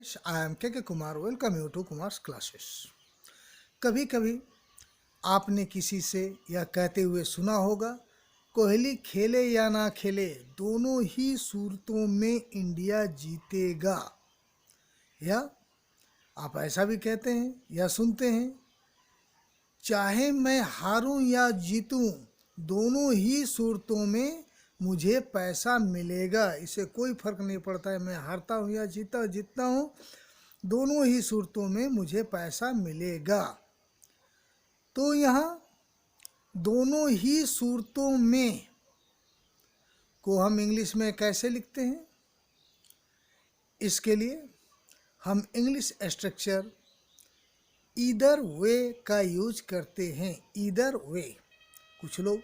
I am KK Kumar. Welcome you to Kumar's classes. कभी कभी आपने किसी से यह कहते हुए सुना होगा, कोहली खेले या ना खेले दोनों ही सूरतों में इंडिया जीतेगा। या आप ऐसा भी कहते हैं या सुनते हैं, चाहे मैं हारूं या जीतूं दोनों ही सूरतों में मुझे पैसा मिलेगा। इससे कोई फर्क नहीं पड़ता है मैं हारता हूँ या जीतता हूँ, दोनों ही सूरतों में मुझे पैसा मिलेगा। तो यहाँ दोनों ही सूरतों में को हम इंग्लिश में कैसे लिखते हैं? इसके लिए हम इंग्लिश स्ट्रक्चर ईदर वे का यूज करते हैं। ईदर वे, कुछ लोग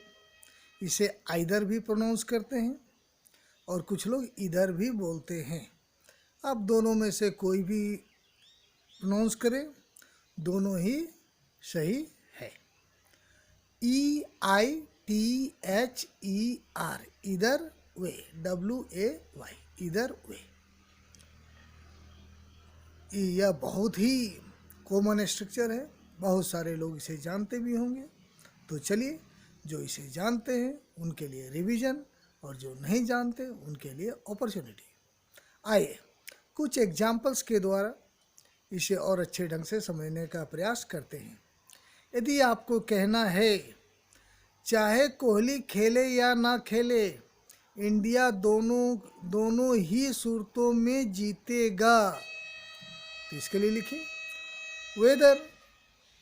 इसे आइदर भी प्रोनाउंस करते हैं और कुछ लोग इधर भी बोलते हैं। अब दोनों में से कोई भी प्रोनाउंस करे, दोनों ही सही है। EITHER, इधर वे, WAY, इधर वे। यह बहुत ही कॉमन स्ट्रक्चर है, बहुत सारे लोग इसे जानते भी होंगे। तो चलिए, जो इसे जानते हैं उनके लिए रिवीजन और जो नहीं जानते उनके लिए अपॉर्चुनिटी। आइए कुछ एग्जाम्पल्स के द्वारा इसे और अच्छे ढंग से समझने का प्रयास करते हैं। यदि आपको कहना है चाहे कोहली खेले या ना खेले इंडिया दोनों ही सूरतों में जीतेगा, तो इसके लिए लिखिए वेदर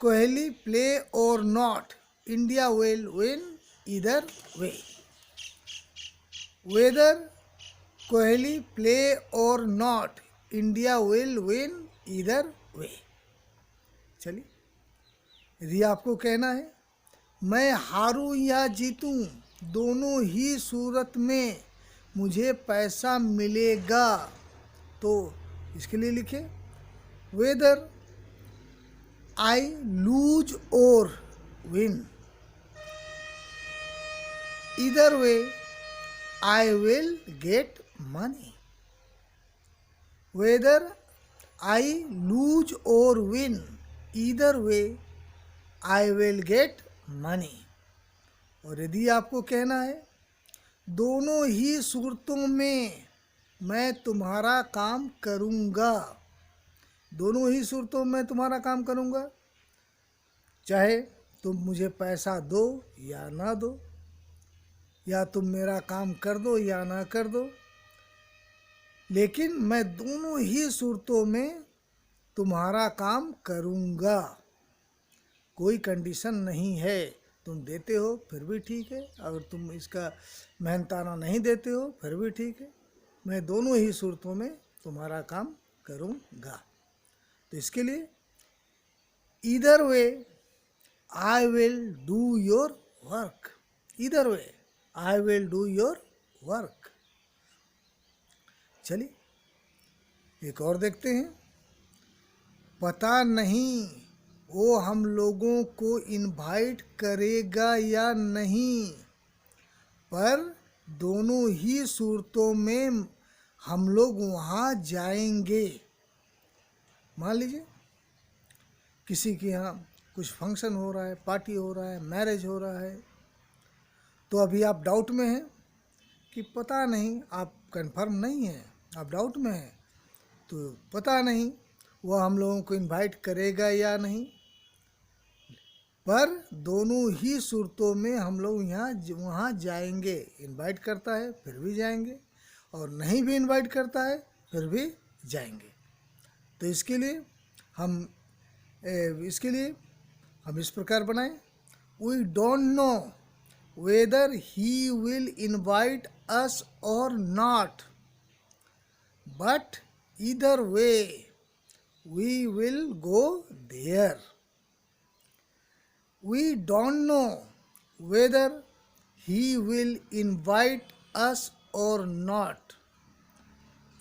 कोहली प्ले और not India will win either way. Whether Kohli play or not, India will win either way. चलिए, यदि आपको कहना है मैं हारूं या जीतूं दोनों ही सूरत में मुझे पैसा मिलेगा, तो इसके लिए लिखिए वेदर आई लूज और win, either way I will get money. Whether I lose or win, either way I will get money. और यदि आपको कहना है दोनों ही सूरतों में मैं तुम्हारा काम करूँगा, दोनों ही सूरतों में तुम्हारा काम करूँगा, चाहे तुम मुझे पैसा दो या ना दो, या तुम मेरा काम कर दो या ना कर दो, लेकिन मैं दोनों ही सूरतों में तुम्हारा काम करूँगा। कोई कंडीशन नहीं है, तुम देते हो फिर भी ठीक है, अगर तुम इसका मेहनताना नहीं देते हो फिर भी ठीक है, मैं दोनों ही सूरतों में तुम्हारा काम करूँगा। तो इसके लिए either way I will do your work. Either way, I will do your work. चलिए एक और देखते हैं। पता नहीं वो हम लोगों को इनवाइट करेगा या नहीं, पर दोनों ही सूरतों में हम लोग वहाँ जाएंगे। मान लीजिए किसी के यहाँ कुछ फंक्शन हो रहा है, पार्टी हो रहा है, मैरिज हो रहा है, तो अभी आप डाउट में हैं कि पता नहीं, आप कंफर्म नहीं हैं, आप डाउट में हैं, तो पता नहीं वह हम लोगों को इनवाइट करेगा या नहीं, पर दोनों ही सूरतों में हम लोग वहाँ जाएंगे। इनवाइट करता है फिर भी जाएंगे, और नहीं भी इनवाइट करता है फिर भी जाएंगे। तो इसके लिए हम इस प्रकार बनाएं, we don't know whether he will invite us or not, but either way we will go there. We don't know whether he will invite us or not,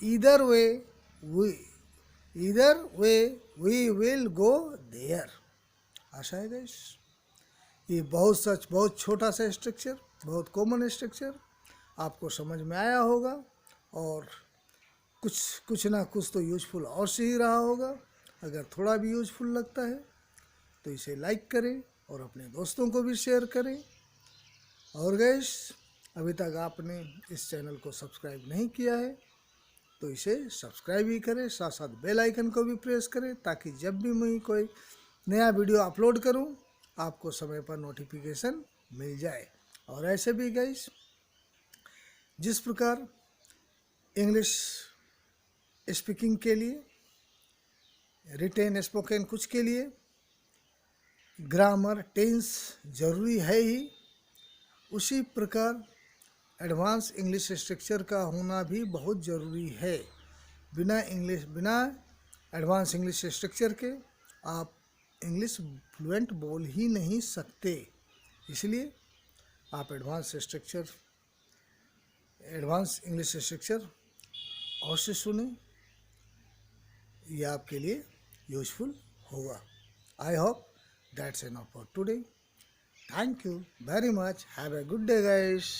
either way we will go there. आशा है guys, ये बहुत छोटा सा structure, बहुत common structure आपको समझ में आया होगा और कुछ ना कुछ तो यूजफुल और से ही रहा होगा। अगर थोड़ा भी यूजफुल लगता है तो इसे लाइक करें और अपने दोस्तों को भी शेयर करें। और गैस, अभी तक आपने इस चैनल को सब्सक्राइब नहीं किया है तो इसे सब्सक्राइब भी करें, साथ साथ बेल आइकन को भी प्रेस करें, ताकि जब भी मैं कोई नया वीडियो अपलोड करूं आपको समय पर नोटिफिकेशन मिल जाए। और ऐसे भी गाइस, जिस प्रकार इंग्लिश स्पीकिंग के लिए, रिटेन स्पोकन कुछ के लिए ग्रामर टेंस ज़रूरी है ही, उसी प्रकार एडवांस इंग्लिश स्ट्रक्चर का होना भी बहुत ज़रूरी है। बिना एडवांस इंग्लिश स्ट्रक्चर के आप इंग्लिश फ्लुएंट बोल ही नहीं सकते। इसलिए आप एडवांस इंग्लिश स्ट्रक्चर अवश्य सुने, यह आपके लिए यूजफुल होगा। I hope that's enough for today. Thank you very much. Have a good day, guys.